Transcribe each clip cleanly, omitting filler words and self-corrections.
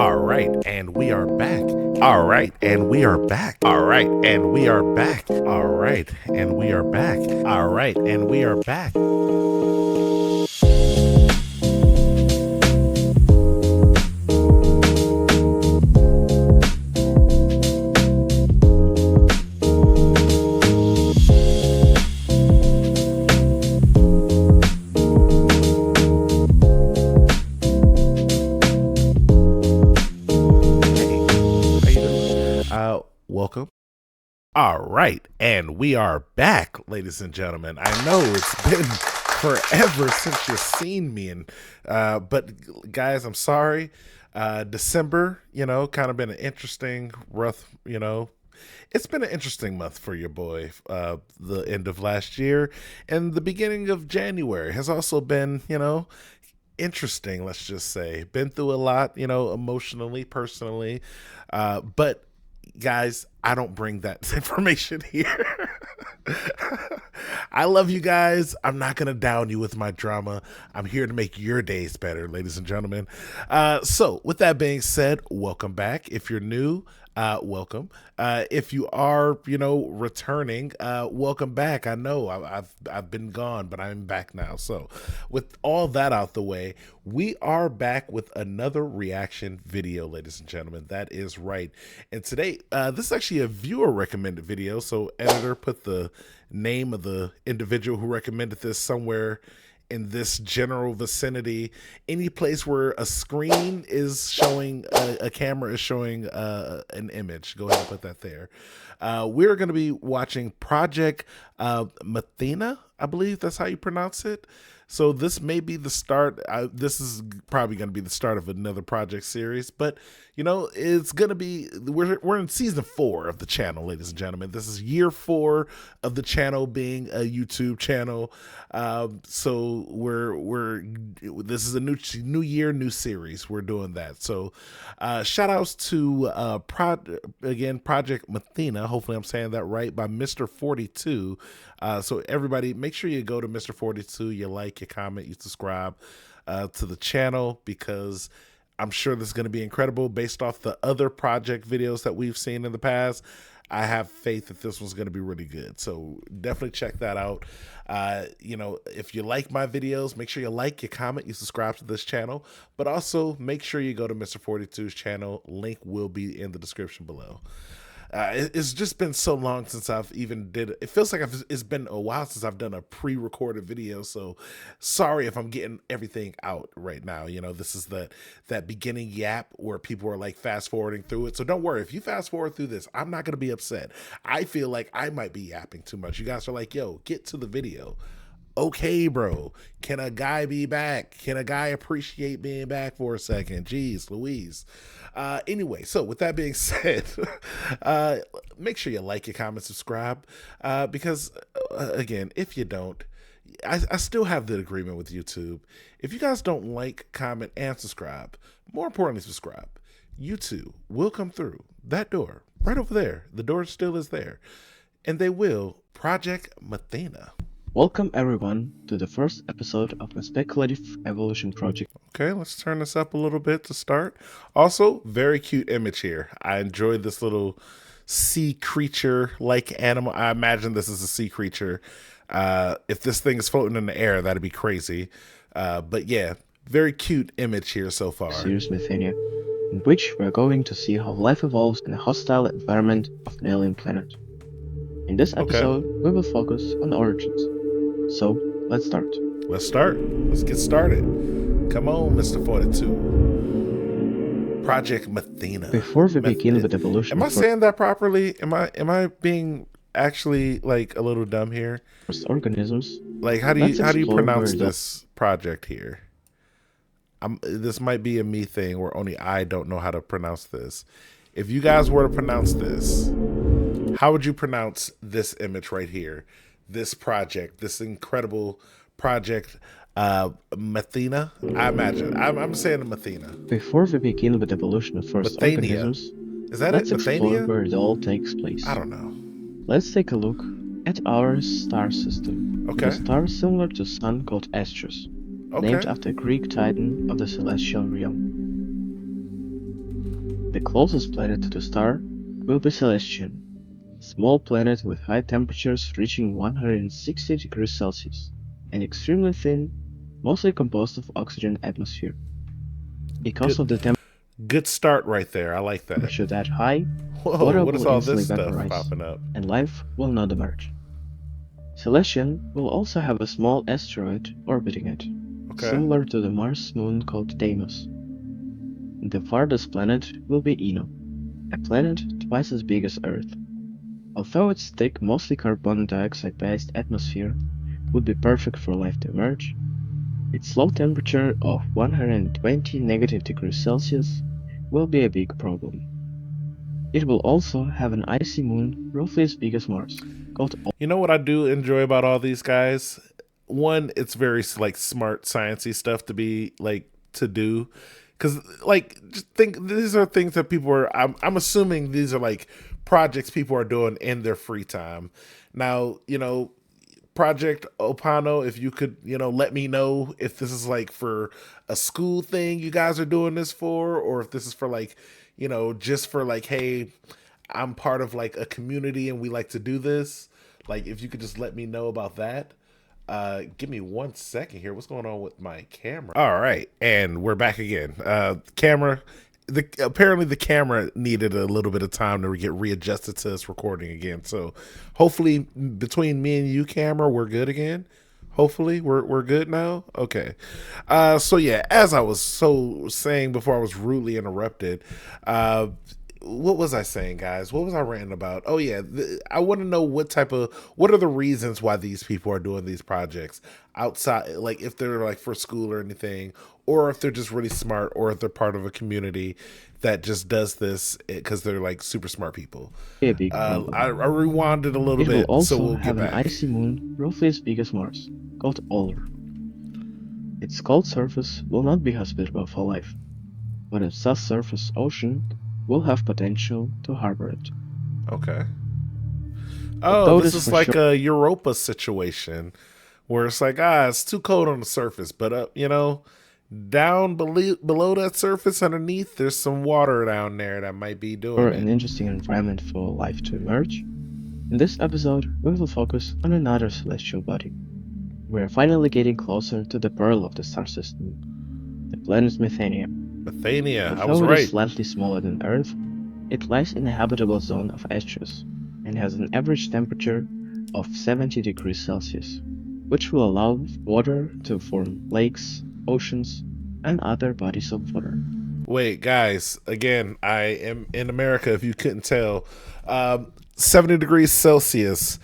All right, and we are back. All right, and we are back. All right, and we are back. All right, and we are back. All right, and we are back. Welcome. All right, and we are back, ladies and gentlemen. I know it's been forever since you've seen me, and but guys, I'm sorry. December, kind of been an interesting, rough, it's been an interesting month for your boy. The end of last year and the beginning of January has also been, interesting. Let's just say, been through a lot, emotionally, personally, but guys, I don't bring that information here. I love you guys. I'm not going to down you with my drama. I'm here to make your days better, ladies and gentlemen. So, with that being said, welcome back. If you're new, welcome. If you are, returning, welcome back. I know I've been gone, but I'm back now. So, with all that out the way, we are back with another reaction video, ladies and gentlemen. That is right. And today, this is actually a viewer recommended video. So, editor, put the name of the individual who recommended this somewhere in this general vicinity. Any place where a screen is showing, a camera is showing an image, go ahead and put that there. We're going to be watching Project Methania, I believe that's how you pronounce it. So this may be the start. This is probably going to be the start of another project series, but it's going to be, we're in season 4 of the channel, ladies and gentlemen. This is year 4 of the channel being a YouTube channel. So this is a new year, new series. We're doing that. So, shout outs to, Project Methania. Hopefully I'm saying that right, by Mr. 42. So everybody, make sure you go to Mr. 42, you like, you comment, you subscribe to the channel, because I'm sure this is going to be incredible based off the other project videos that we've seen in the past. I have faith that this one's going to be really good. So definitely check that out. If you like my videos, make sure you like, you comment, you subscribe to this channel, but also make sure you go to Mr. 42's channel. Link will be in the description below. It's just been so long since I've even it feels like it's been a while since I've done a pre-recorded video. So sorry if I'm getting everything out right now. This is that beginning yap where people are like fast forwarding through it. So don't worry, if you fast forward through this, I'm not going to be upset. I feel like I might be yapping too much. You guys are like, yo, get to the video. Okay, bro. Can a guy be back? Can a guy appreciate being back for a second? Jeez Louise. Anyway, so with that being said, make sure you like, you comment, subscribe, because again, if you don't, I still have the agreement with YouTube. If you guys don't like, comment, and subscribe, more importantly, subscribe, YouTube will come through that door right over there. The door still is there, and they will. Project Methania. Welcome everyone to the first episode of the Speculative Evolution project. Okay, let's turn this up a little bit to start. Also, very cute image here. I enjoyed this little sea creature like animal. I imagine this is a sea creature. If this thing is floating in the air, that'd be crazy. But yeah, very cute image here so far. Series Methania, in which we're going to see how life evolves in a hostile environment of an alien planet. In this episode, we will focus on origins. So, let's start. Let's get started. Come on, Mr. 42. Project Methania. Before we begin with evolution... Am I saying that properly? Am I being actually like a little dumb here? First organisms. Like, how do you pronounce this project here? This might be a me thing where only I don't know how to pronounce this. If you guys were to pronounce this, how would you pronounce this image right here? This project, this incredible project, Methania. I imagine. I'm saying Methania. Before we begin with evolution of first organisms, is that let's it? explore where it all takes place. I don't know. Let's take a look at our star system. Okay. A star similar to Sun called Astrus, named after a Greek titan of the celestial realm. The closest planet to the star will be Celestian, a small planet with high temperatures reaching 160 degrees Celsius, and extremely thin, mostly composed of oxygen atmosphere. Because of the Good start right there. I like that. temperature that high, Whoa, water what will is all instantly this stuff vaporize, popping up? and life will not emerge. Celestian will also have a small asteroid orbiting it, Okay. similar to the Mars moon called Deimos. The farthest planet will be Eno, a planet twice as big as Earth. Although its thick, mostly carbon dioxide-based atmosphere would be perfect for life to emerge, its low temperature of 120 negative degrees Celsius will be a big problem. It will also have an icy moon roughly as big as Mars, called You know what I do enjoy about all these guys? One, it's very like smart, sciencey stuff to be like to do, because like just think these are things that people are. I'm assuming these are like projects people are doing in their free time. Now, Project Opano, if you could, let me know if this is like for a school thing you guys are doing this for, or if this is for like, just for like, hey, I'm part of like a community and we like to do this. Like, if you could just let me know about that. Give me 1 second here. What's going on with my camera? All right, and we're back again. Camera. Apparently the camera needed a little bit of time to get readjusted to us recording again. So hopefully between me and you, camera, we're good again. Hopefully we're good now. Okay. So yeah, as I was saying before I was rudely interrupted, what was I saying, guys? What was I ranting about? Oh yeah, I want to know what are the reasons why these people are doing these projects outside, like if they're like for school or anything, or if they're just really smart, or if they're part of a community that just does this because they're like super smart people. a big problem. I rewinded a little It will bit, so also we'll get have an back. icy moon roughly as big as Mars, called Aller. Its cold surface will not be hospitable for life, but its subsurface ocean will have potential to harbor it. Okay. But Oh, though this this is for sure like a Europa situation where it's like, it's too cold on the surface, but down below that surface underneath, there's some water down there that might be doing an it. interesting environment for life to emerge, in this episode we will focus on another celestial body. We are finally getting closer to the pearl of the star system, the planet Methania. Methania, I was Although it is right. slightly smaller than Earth, it lies in a habitable zone of asteroids and has an average temperature of 70 degrees Celsius, which will allow water to form lakes, oceans, and other bodies of water. Wait, guys, again, I am in America, if you couldn't tell. 70 degrees Celsius.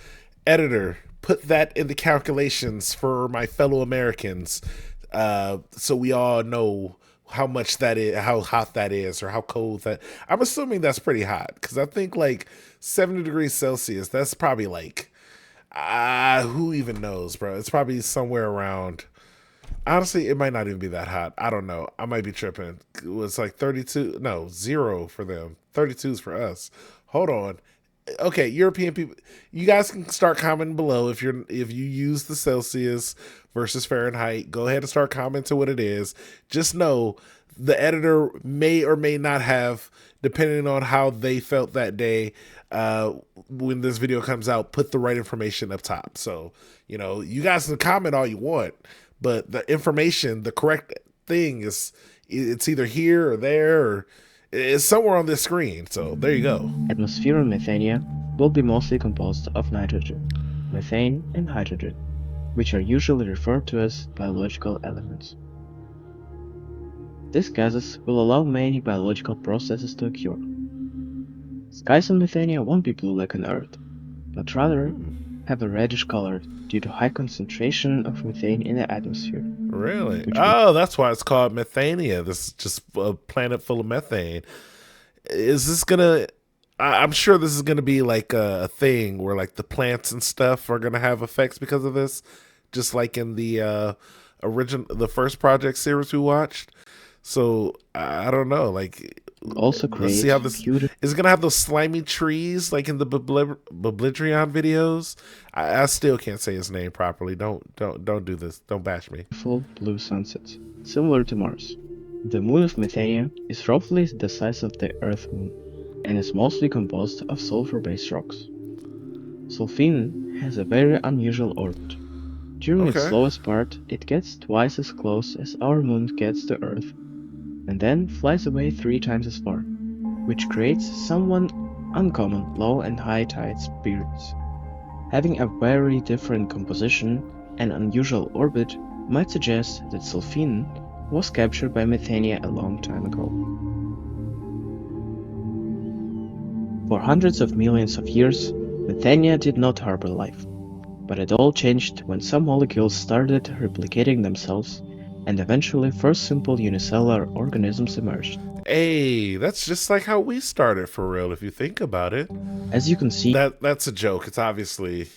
Editor, put that in the calculations for my fellow Americans, so we all know how much that is, how hot that is, or how cold that. I'm assuming that's pretty hot because I think like 70 degrees Celsius, that's probably like, who even knows, bro? It's probably somewhere around. Honestly, it might not even be that hot. I don't know. I might be tripping. It was like 32. No, 0 for them. 32 is for us. Hold on. Okay, European people, you guys can start commenting below if you use the Celsius versus Fahrenheit. Go ahead and start commenting what it is. Just know the editor may or may not have, depending on how they felt that day, when this video comes out, put the right information up top. So, you guys can comment all you want, but the information, the correct thing it's either here or there, or it's somewhere on this screen. So there you go. Atmosphere on Methania will be mostly composed of nitrogen, methane, and hydrogen, which are usually referred to as biological elements. These gases will allow many biological processes to occur. Skies on Methania won't be blue like on Earth, but rather have a reddish color due to high concentration of methane in the atmosphere. Really? Which will Oh, that's why it's called Methania. This is just a planet full of methane. Is this gonna? I'm sure this is gonna be like a thing where like the plants and stuff are gonna have effects because of this, just like in the the first project series we watched. So I don't know. Like, also let's see create how this beautiful is it gonna have those slimy trees like in the Biblitrion videos. I still can't say his name properly. Don't do this. Don't bash me. blue sunsets, similar to Mars. The moon of Methania is roughly the size of the Earth moon and is mostly composed of sulfur-based rocks. Sulfine has a very unusual orbit. During its Okay. slowest part, it gets twice as close as our moon gets to Earth, and then flies away 3 times as far, which creates somewhat uncommon low and high tide periods. Having a very different composition and unusual orbit might suggest that Sulfine was captured by Methania a long time ago. For hundreds of millions of years, Methania did not harbor life, but it all changed when some molecules started replicating themselves, and eventually first simple unicellular organisms emerged. Hey, that's just like how we started for real, if you think about it. As you can see, That's a joke. It's obviously,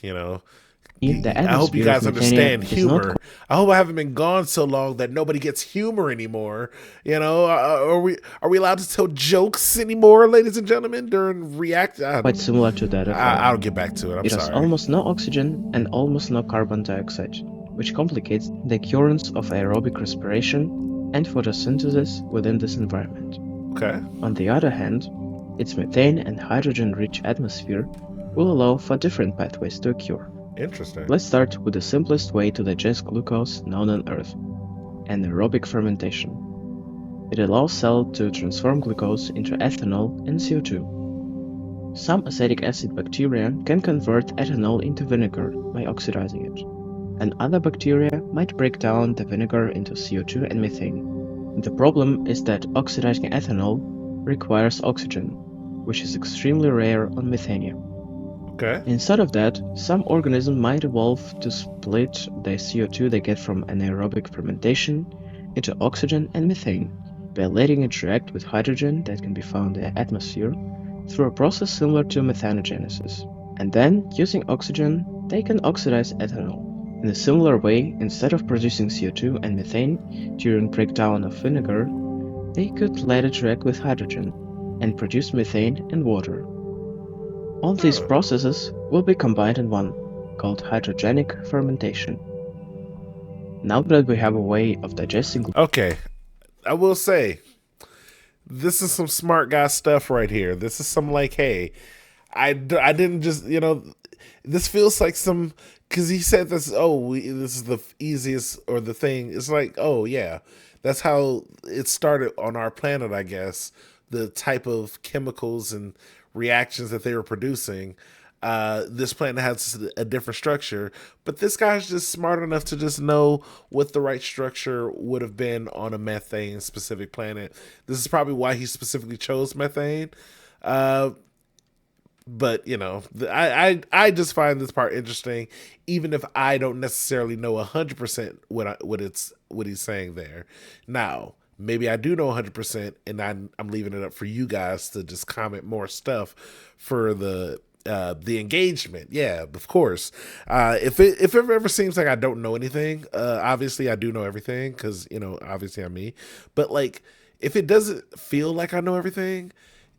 the I hope you atmosphere of guys Methania understand is not humor. I hope I haven't been gone so long that nobody gets humor anymore. Are we allowed to tell jokes anymore, ladies and gentlemen, during react? quite similar to that of life. I'll get back to it. I'm It has sorry. almost no oxygen and almost no carbon dioxide, which complicates the occurrence of aerobic respiration and photosynthesis within this environment. Okay. On the other hand, its methane and hydrogen-rich atmosphere will allow for different pathways to occur. Interesting. Let's start with the simplest way to digest glucose known on Earth, anaerobic fermentation. It allows cells to transform glucose into ethanol and CO2. Some acetic acid bacteria can convert ethanol into vinegar by oxidizing it, and other bacteria might break down the vinegar into CO2 and methane. The problem is that oxidizing ethanol requires oxygen, which is extremely rare on Methania. Okay. Instead of that, some organisms might evolve to split the CO2 they get from anaerobic fermentation into oxygen and methane by letting it react with hydrogen that can be found in the atmosphere through a process similar to methanogenesis. And then, using oxygen, they can oxidize ethanol. In a similar way, instead of producing CO2 and methane during breakdown of vinegar, they could let it react with hydrogen and produce methane and water. All these Oh. processes will be combined in one, called hydrogenic fermentation. Now that we have a way of digesting Okay. I will say, this is some smart guy stuff right here. This is some like, hey, I didn't just, this feels like some, because he said this, this is the easiest or the thing. It's like, oh, yeah, that's how it started on our planet, I guess. The type of chemicals and reactions that they were producing. This planet has a different structure, but this guy's just smart enough to just know what the right structure would have been on a methane specific planet. This is probably why he specifically chose methane. Uh, but I just find this part interesting, even if I don't necessarily know 100% what he's saying there. Now, maybe I do know 100%, and I'm leaving it up for you guys to just comment more stuff for the engagement. Yeah, of course. If it ever seems like I don't know anything, obviously I do know everything because obviously I'm me. But like, if it doesn't feel like I know everything,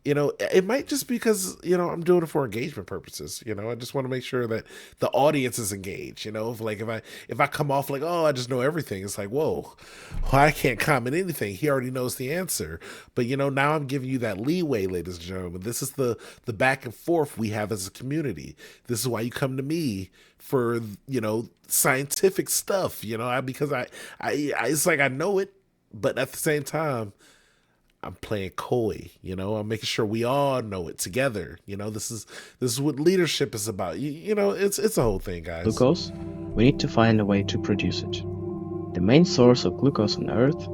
it might just because I'm doing it for engagement purposes. I just want to make sure that the audience is engaged. If I come off like, oh, I just know everything, it's like, whoa, well, I can't comment anything. He already knows the answer. But now I'm giving you that leeway, ladies and gentlemen. This is the back and forth we have as a community. This is why you come to me for scientific stuff. Because I it's like I know it, but at the same time, I'm playing coy. I'm making sure we all know it together. This is what leadership is about. It's a whole thing, guys. glucose, we need to find a way to produce it. The main source of glucose on Earth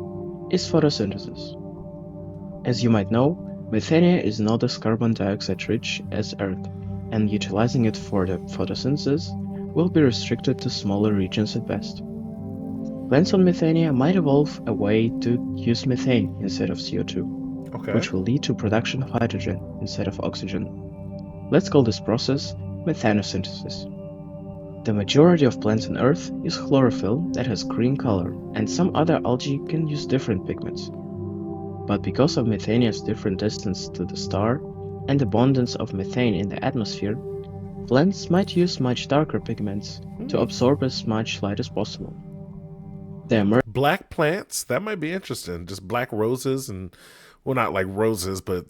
is photosynthesis. As you might know, Methania is not as carbon dioxide rich as Earth, and utilizing it for the photosynthesis will be restricted to smaller regions at best. Plants on Methania might evolve a way to use methane instead of CO2, Okay. which will lead to production of hydrogen instead of oxygen. Let's call this process methanosynthesis. The majority of plants on Earth use chlorophyll that has green color, and some other algae can use different pigments. But because of Methania's different distance to the star and abundance of methane in the atmosphere, plants might use much darker pigments to absorb as much light as possible. The emergence Black plants, that might be interesting. Just black roses and, well, not like roses, but,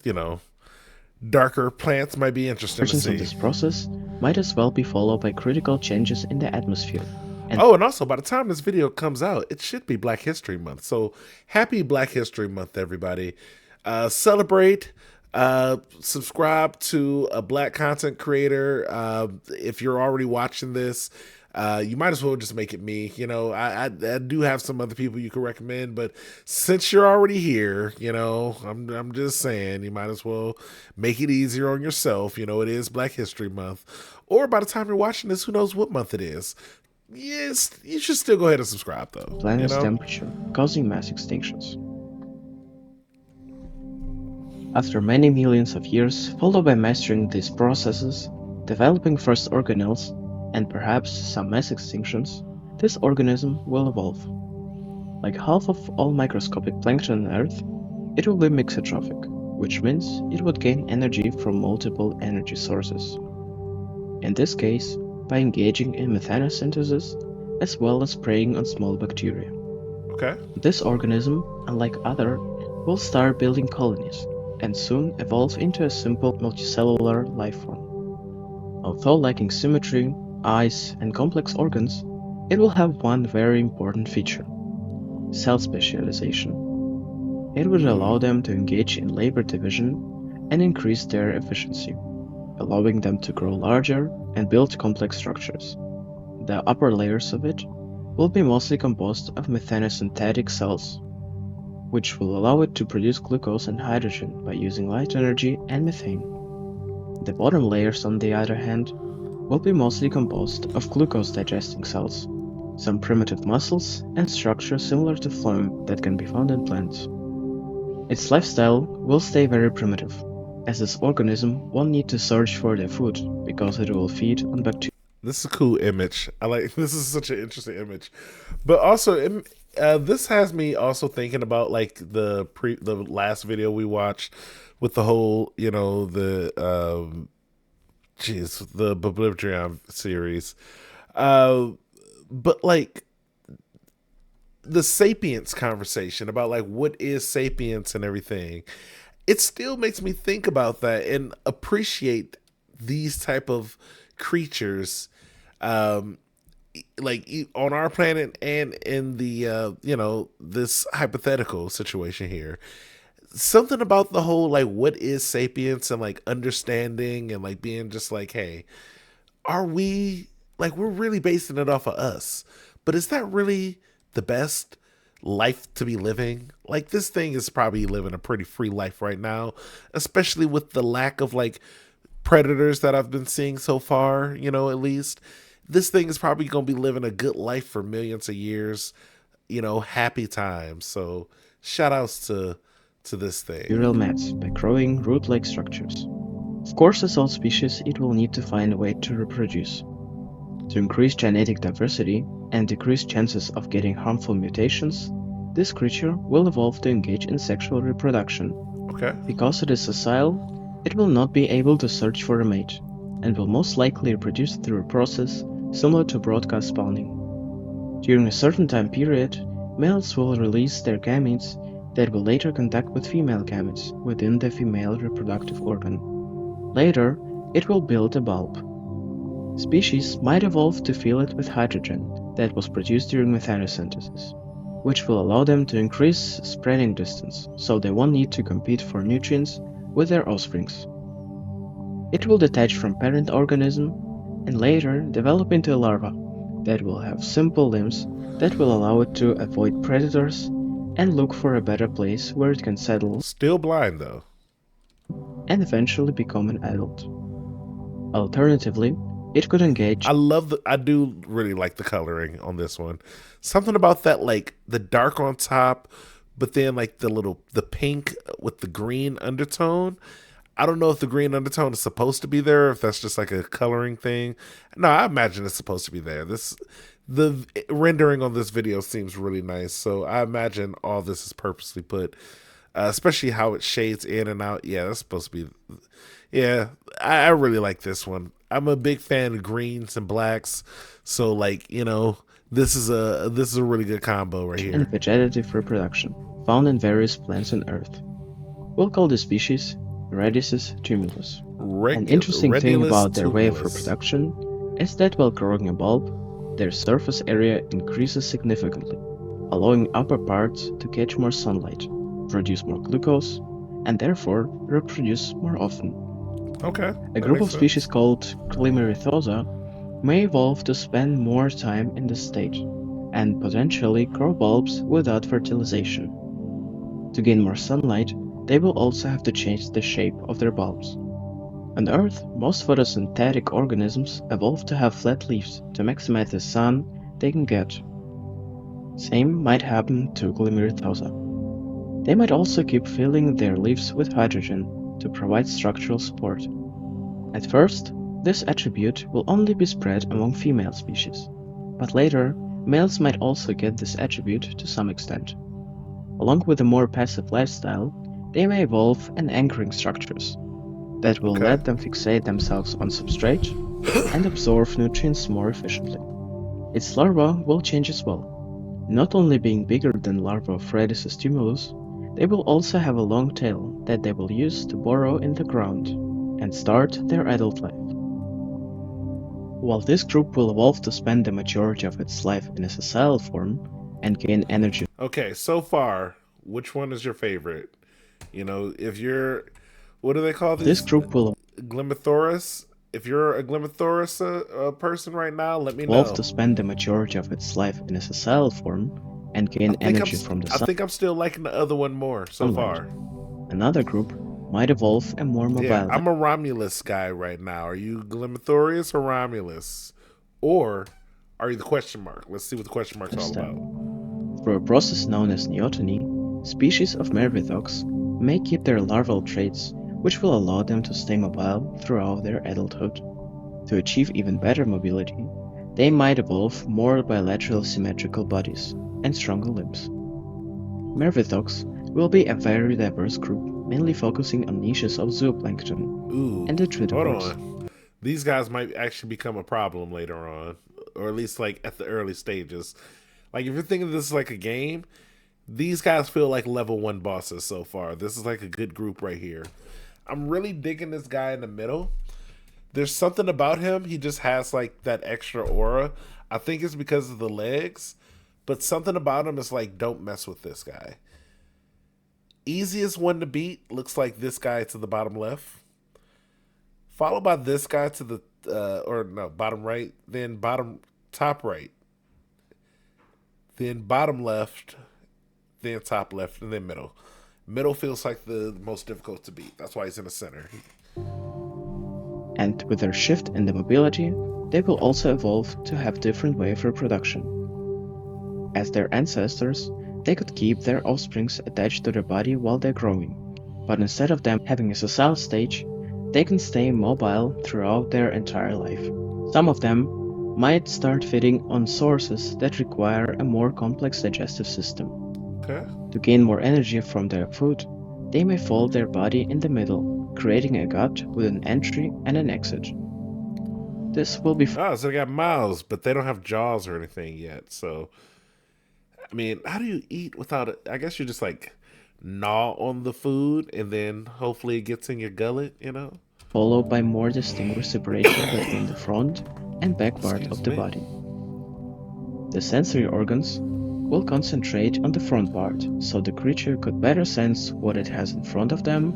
darker plants might be interesting to of see. this process might as well be followed by critical changes in the atmosphere. And Oh, and also, by the time this video comes out, it should be Black History Month. So happy Black History Month, everybody. Celebrate. Subscribe to a Black content creator. If you're already watching this, you might as well just make it me. I do have some other people you can recommend, but since you're already here, I'm just saying you might as well make it easier on yourself. It is Black History Month, or by the time you're watching this, who knows what month it is. Yes, you should still go ahead and subscribe though. planet's temperature, causing mass extinctions. After many millions of years, followed by mastering these processes, developing first organelles, and perhaps some mass extinctions, this organism will evolve. Like half of all microscopic plankton on Earth, it will be mixotrophic, which means it would gain energy from multiple energy sources. In this case, by engaging in Methania synthesis, as well as preying on small bacteria. Okay. This organism, unlike other, will start building colonies, and soon evolve into a simple multicellular life form. Although lacking symmetry, eyes, and complex organs, it will have one very important feature: cell specialization. It would allow them to engage in labor division and increase their efficiency, allowing them to grow larger and build complex structures. The upper layers of it will be mostly composed of methanosynthetic cells, which will allow it to produce glucose and hydrogen by using light energy and methane. The bottom layers, on the other hand, will be mostly composed of glucose-digesting cells, some primitive muscles, and structures similar to phloem that can be found in plants. Its lifestyle will stay very primitive, as this organism won't need to search for their food because it will feed on bacteria. This is a cool image. I like this is such an interesting image, but also this has me also thinking about like the last video we watched with the whole the Biblibrium series, uh, but like the sapience conversation about like what is sapience and everything. It still makes me think about that and appreciate these type of creatures, um like on our planet and in the this hypothetical situation here. Something about the whole like what is sapience and like understanding and like being just like, hey, are we like, we're really basing it off of us, but is that really the best life to be living? Like, this thing is probably living a pretty free life right now, especially with the lack of like predators that I've been seeing so far, at least. This thing is probably going to be living a good life for millions of years, happy times. So shout outs to this thing. Neural mats by growing root-like structures. Of course, as all species, it will need to find a way to reproduce. To increase genetic diversity and decrease chances of getting harmful mutations, this creature will evolve to engage in sexual reproduction. Okay. Because it is sessile, it will not be able to search for a mate, and will most likely reproduce through a process similar to broadcast spawning. During a certain time period, males will release their gametes that will later contact with female gametes within the female reproductive organ. Later, it will build a bulb. Species might evolve to fill it with hydrogen that was produced during methanosynthesis, which will allow them to increase spreading distance, so they won't need to compete for nutrients with their offsprings. It will detach from parent organism and later develop into a larva that will have simple limbs that will allow it to avoid predators and look for a better place where it can settle Still blind though. and eventually become an adult. Alternatively, it could engage. I do really like the coloring on this one. Something about that, like the dark on top, but then like the pink with the green undertone. I don't know if the green undertone is supposed to be there, if that's just like a coloring thing. No, I imagine it's supposed to be there. The rendering on this video seems really nice, so I imagine all this is purposely put, especially how it shades in and out. Yeah, that's supposed to be. Yeah, I really like this one. I'm a big fan of greens and blacks, so like this is a really good combo right and here. vegetative reproduction, found in various plants on Earth. We'll call the species Radius tumulus. An interesting thing Redulus about their way of tumulus. reproduction is that while growing a bulb, their surface area increases significantly, allowing upper parts to catch more sunlight, produce more glucose, and therefore reproduce more often. Okay, A that group makes of species sense. called Glimmerithzosa may evolve to spend more time in this state, and potentially grow bulbs without fertilization. To gain more sunlight, they will also have to change the shape of their bulbs. On Earth, most photosynthetic organisms evolved to have flat leaves to maximize the sun they can get. Same might happen to Glimmerithzosa. They might also keep filling their leaves with hydrogen to provide structural support. At first, this attribute will only be spread among female species, but later, males might also get this attribute to some extent. Along with a more passive lifestyle, they may evolve in anchoring structures that will Okay. let them fixate themselves on substrate and absorb nutrients more efficiently. Its larva will change as well, not only being bigger than larvae of Radius stimulus, they will also have a long tail that they will use to burrow in the ground and start their adult life. While this group will evolve to spend the majority of its life in a sessile form and gain energy, Okay, so far, which one is your favorite? If you're, what do they call this these? group will Glimmethoris? If you're a Glimmethoris person right now, let me evolve know. to spend the majority of its life in a sessile form and I gain think I'm energy from the I think I'm still liking the other one more so sunlight. far. Another group might evolve a more Yeah, mobile I'm a Romulus guy right now. Are you Glimethorius or Romulus? Or are you the question mark? Let's see what the question mark's all lifestyle. about. Through a process known as neoteny, species of Mervithox may keep their larval traits, which will allow them to stay mobile throughout their adulthood. To achieve even better mobility, they might evolve more bilateral symmetrical bodies and stronger limbs. Mervithox will be a very diverse group, mainly focusing on niches of zooplankton Ooh, and hold detritivores. on. These guys might actually become a problem later on, or at least like at the early stages. Like if you're thinking this is like a game, these guys feel like level one bosses so far. This is like a good group right here. I'm really digging this guy in the middle. There's something about him. He just has like that extra aura. I think it's because of the legs, but something about him is like, don't mess with this guy. Easiest one to beat looks like this guy to the bottom left, followed by this guy to the or no, bottom right, then bottom top right, then bottom left, then top left, and then middle. Middle feels like the most difficult to beat. That's why he's in the center. And with their shift in the mobility, they will also evolve to have different way of reproduction. As their ancestors, they could keep their offsprings attached to their body while they're growing, but instead of them having a sessile stage, they can stay mobile throughout their entire life. Some of them might start feeding on sources that require a more complex digestive system. Okay. To gain more energy from their food, they may fold their body in the middle, creating a gut with an entry and an exit. This will be Oh, so they got mouths, but they don't have jaws or anything yet. So, I mean, how do you eat without it? I guess you just like gnaw on the food and then hopefully it gets in your gullet, you know? followed by more distinguished separation between the front and back part of Excuse the me. body. The sensory organs will concentrate on the front part, so the creature could better sense what it has in front of them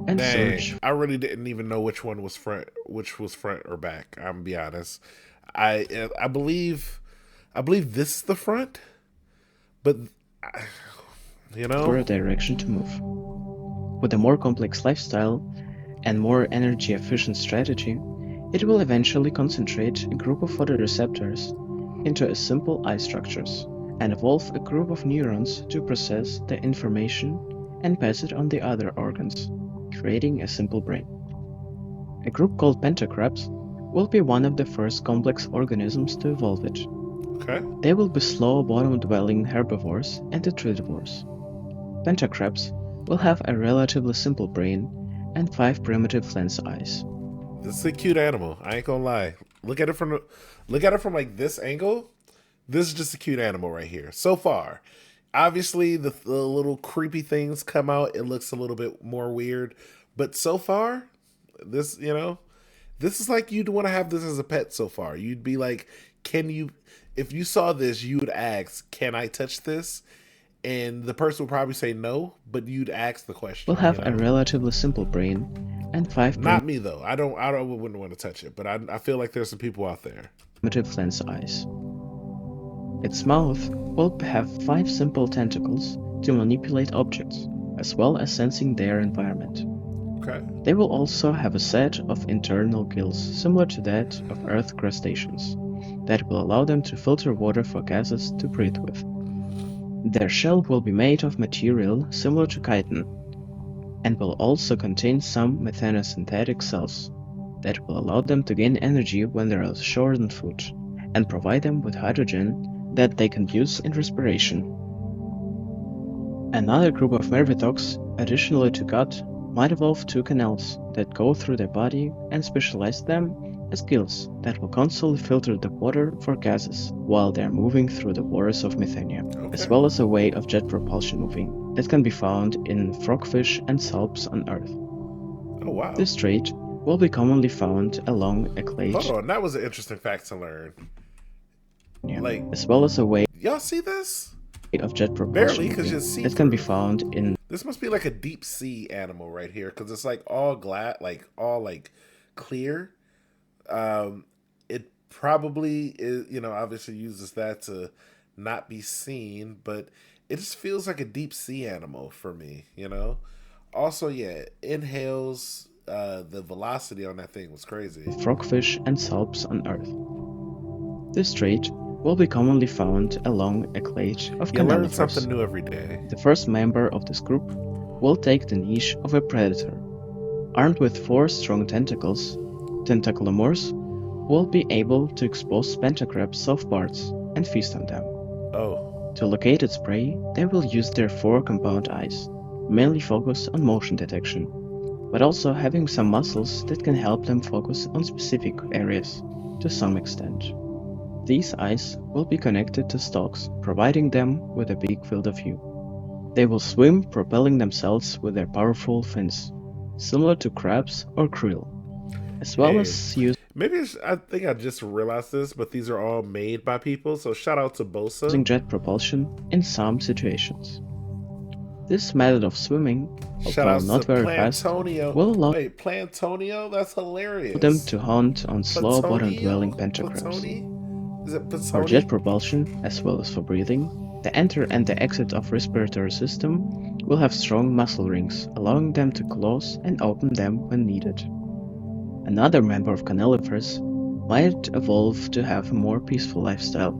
and Dang, search I really didn't even know which was front or back. I'm gonna be honest. I believe this is the front, but you know, for a direction to move. With a more complex lifestyle and more energy efficient strategy, it will eventually concentrate a group of photoreceptors into a simple eye structures and evolve a group of neurons to process the information and pass it on the other organs, creating a simple brain. A group called pentacrabs will be one of the first complex organisms to evolve it. okay. They will be slow bottom-dwelling herbivores and detritivores. Pentacrabs will have a relatively simple brain and 5 primitive lens eyes. This is a cute animal. I ain't gonna lie. Look at it from like this angle. This is just a cute animal right here. So far, obviously the little creepy things come out. It looks a little bit more weird, but so far, this this is like you'd want to have this as a pet. So far, you'd be like, can you? If you saw this, you would ask, "Can I touch this?" And the person would probably say no, but you'd ask the Will question. have a relatively simple brain and 5 Not me though. I wouldn't want to touch it, but I feel like there's some people out there. primitive lens eyes. Its mouth will have 5 simple tentacles to manipulate objects, as well as sensing their environment. Okay. They will also have a set of internal gills similar to that of Earth crustaceans, that will allow them to filter water for gases to breathe with. Their shell will be made of material similar to chitin, and will also contain some Methania synthetic cells that will allow them to gain energy when they are short on food, and provide them with hydrogen that they can use in respiration. Another group of mervitocs, additionally to gut, might evolve 2 canals that go through their body and specialize them as gills that will constantly filter the water for gases while they are moving through the waters of Methania, as Okay. well as a way of jet propulsion moving that can be found in frogfish and salps on Earth. Oh wow. This trait will be commonly found along a Hold clade, on, that was an interesting fact to learn. Like, as well as a way y'all see this? of jet propulsion Barely, because moving you see that can be through. found in This must be like a deep sea animal right here, because it's like all all like clear. It probably is, obviously uses that to not be seen, but it just feels like a deep sea animal for me. Also, yeah, inhales. The velocity on that thing was crazy. frogfish and salps on Earth. This trait will be commonly found along a clade of You learn something canalifers. new every day. The first member of this group will take the niche of a predator. Armed with 4 strong tentacles, tentaclomorphs will be able to expose pentacrib's soft parts and feast on them. Oh, To locate its prey, they will use their 4 compound eyes, mainly focused on motion detection, but also having some muscles that can help them focus on specific areas to some extent. These eyes will be connected to stalks, providing them with a big field of view. They will swim, propelling themselves with their powerful fins, similar to crabs or krill, as well and as I think I just realized this, but these are all made by people. So shout out to Bosa. using jet propulsion in some situations. This method of swimming, Shout although outs to not very fast, Plantonio. will allow Wait, Plantonio? That's them hilarious. to hunt on slow bottom-dwelling Platonio? pentacribs. Platoni? Is it For jet Platoni? propulsion, as well as for breathing, the enter and the exit of respiratory system will have strong muscle rings, allowing them to close and open them when needed. Another member of canalifers might evolve to have a more peaceful lifestyle.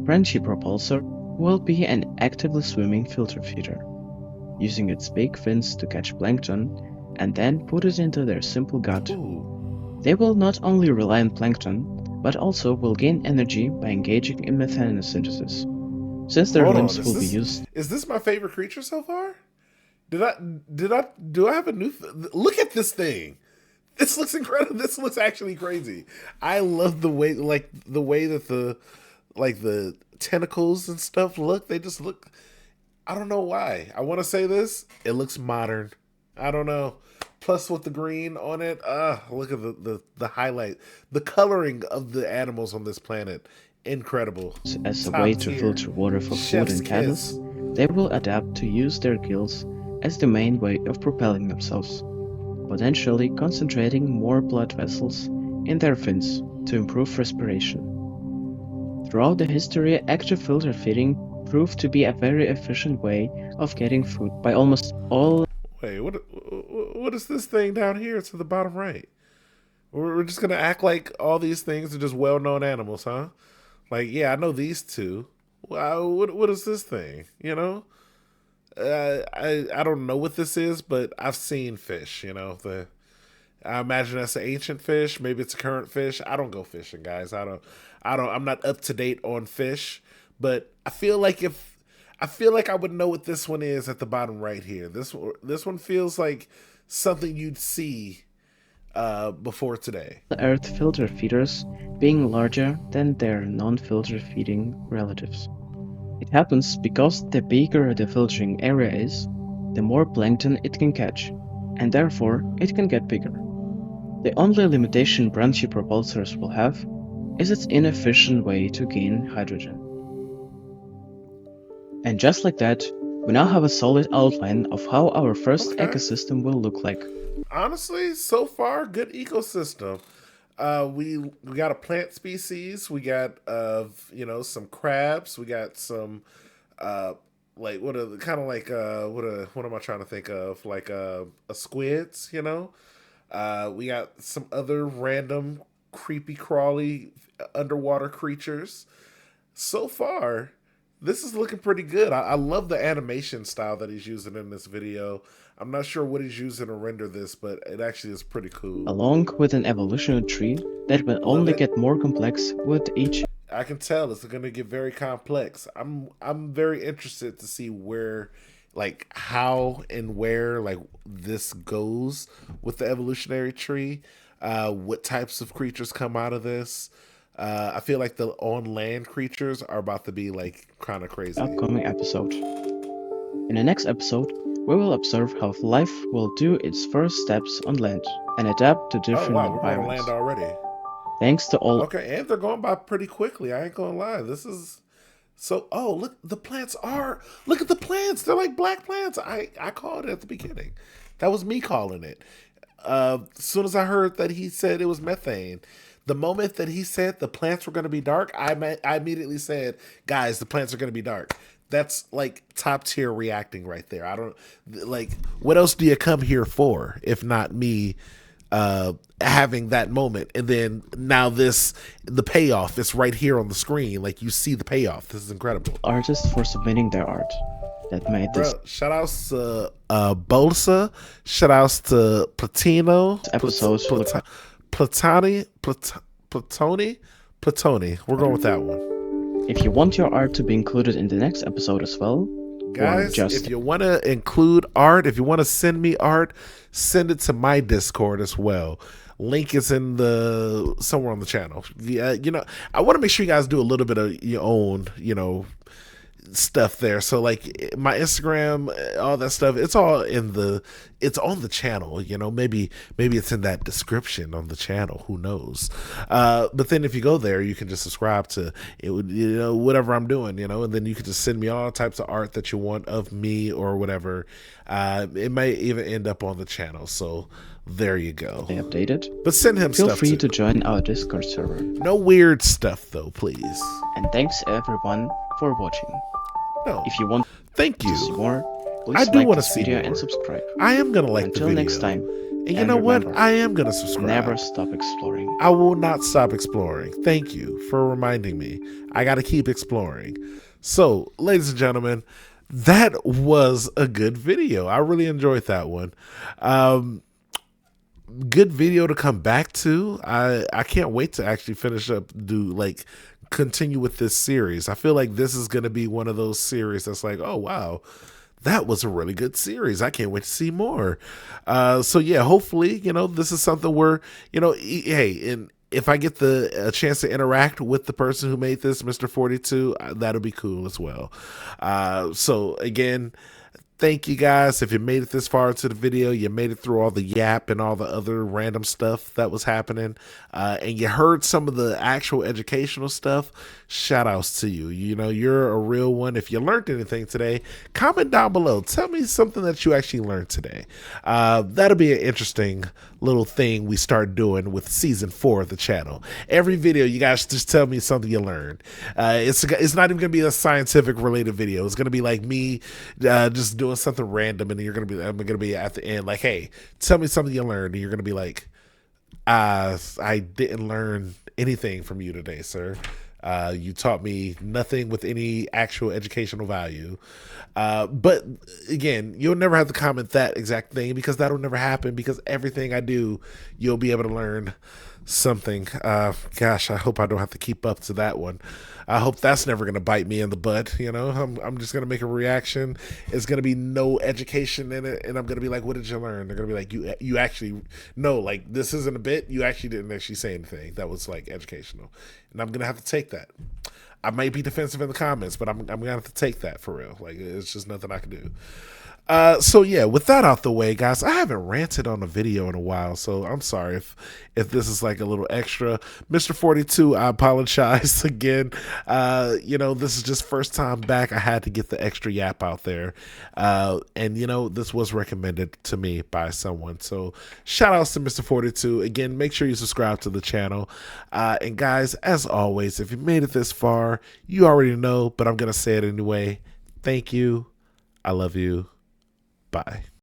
Frenchy propulsor will be an actively swimming filter feeder, using its big fins to catch plankton and then put it into their simple gut. Ooh. They will not only rely on plankton, but also will gain energy by engaging in methane synthesis, since their Hold on. limbs will be used Is this my favorite creature so far? Do I have a new look at this thing? This looks incredible. This looks actually crazy. I love the way that the tentacles and stuff look. They just look, I don't know why. I want to say this. It looks modern. I don't know. Plus with the green on it. Look at the highlight. The coloring of the animals on this planet. Incredible. as a way Top to tier. filter water for food Chef's and gases. kiss. They will adapt to use their gills as the main way of propelling themselves, potentially concentrating more blood vessels in their fins to improve respiration. Throughout the history, active filter feeding proved to be a very efficient way of getting food by almost all Wait, what is this thing down here to the bottom right? We're just gonna act like all these things are just well-known animals, huh? Like, yeah, I know these two. Wow, what is this thing? I don't know what this is, but I've seen fish. I imagine that's an ancient fish. Maybe it's a current fish. I don't go fishing, guys. I'm not up to date on fish, but I feel like I would know what this one is at the bottom right here. This one feels like something you'd see before today? The Earth filter feeders being larger than their non-filter feeding relatives. It happens because the bigger the filtering area is, the more plankton it can catch, and therefore it can get bigger. The only limitation branchy propulsors will have is its inefficient way to gain hydrogen. And just like that, we now have a solid outline of how our first Okay. ecosystem will look like. Honestly, so far, good ecosystem. We got a plant species. We got some crabs. We got some like what are kind of like what am I trying to think of, like a squids. We got some other random creepy crawly underwater creatures. So far, this is looking pretty good. I love the animation style that he's using in this video. I'm not sure what he's using to render this, but it actually is pretty cool. Along with an evolutionary tree that will Love only it. get more complex with each I can tell it's going to get very complex. I'm very interested to see where, like, how and where like this goes with the evolutionary tree. What types of creatures come out of this? I feel like the on land creatures are about to be like kind of crazy. upcoming episode. In the next episode, we will observe how life will do its first steps on land and adapt to Oh different wow, we're going to land environments. already. Thanks to all Okay, and they're going by pretty quickly. I ain't gonna lie. This is so. Oh, look, the plants are. Look at the plants. They're like black plants. I called it at the beginning. That was me calling it. As soon as I heard that he said it was methane, the moment that he said the plants were going to be dark, I immediately said, "Guys, the plants are going to be dark." That's like top tier reacting right there. I don't like. What else do you come here for if not me? Having that moment, and then now the payoff is right here on the screen. Like, you see the payoff. This is incredible, artists for submitting their art that made this bro. Shout outs to Bolsa. Shout outs to Platino, episode full of Platani, Platoni. We're going with that one. If you want your art to be included in the next episode as well, or Guys, just if you want to include art, if you want to send me art, send it to my Discord as well. Link is in the somewhere on the channel. Yeah, I want to make sure you guys do a little bit of your own, stuff there. So like my Instagram, all that stuff, it's on the channel. Maybe it's in that description on the channel. Who knows? But then if you go there, you can just subscribe to it. Whatever I'm doing, and then you can just send me all types of art that you want of me or whatever. It might even end up on the channel. So there you go. stay updated, But send him feel stuff free too. to join our Discord server. No weird stuff though, please. And thanks everyone for watching. No. If you want Thank to see you. more, please I do like want to this see video more. and subscribe. I am gonna like Until the video. next time, And you and know what? remember, I am gonna subscribe. never stop exploring. I will not stop exploring. Thank you for reminding me. I got to keep exploring. So, ladies and gentlemen, that was a good video. I really enjoyed that one. Good video to come back to. I can't wait to actually finish up, continue with this series. I feel like this is going to be one of those series that's like, oh wow, that was a really good series. I can't wait to see more. So yeah, hopefully, this is something where, hey, and if I get a chance to interact with the person who made this, Mr. 42, that'll be cool as well. So again, thank you guys. If you made it this far into the video, you made it through all the yap and all the other random stuff that was happening, and you heard some of the actual educational stuff, shout outs to you. You're a real one. If you learned anything today, comment down below. Tell me something that you actually learned today. That'll be an interesting little thing we start doing with season 4 of the channel. Every video, you guys just tell me something you learned. It's not even gonna be a scientific related video. It's gonna be like me just doing something random, and I'm gonna be at the end like, hey, tell me something you learned, and you're gonna be like, I didn't learn anything from you today, sir. You taught me nothing with any actual educational value. But again, you'll never have to comment that exact thing, because that'll never happen, because everything I do, you'll be able to learn something. Gosh, I hope I don't have to keep up to that one. I hope that's never going to bite me in the butt. I'm just going to make a reaction. It's going to be no education in it, and I'm going to be like, "What did you learn?" They're going to be like, "You actually no, like this isn't a bit. You actually didn't actually say anything that was like educational," and I'm going to have to take that. I might be defensive in the comments, but I'm gonna have to take that for real. Like it's just nothing I can do. So yeah, with that out the way, guys, I haven't ranted on a video in a while, so I'm sorry if this is like a little extra. Mr. 42, I apologize again. This is just first time back. I had to get the extra yap out there. And this was recommended to me by someone. So shout outs to Mr. 42. Again, make sure you subscribe to the channel. And guys, as always, if you made it this far, you already know, but I'm gonna say it anyway. Thank you. I love you. Bye.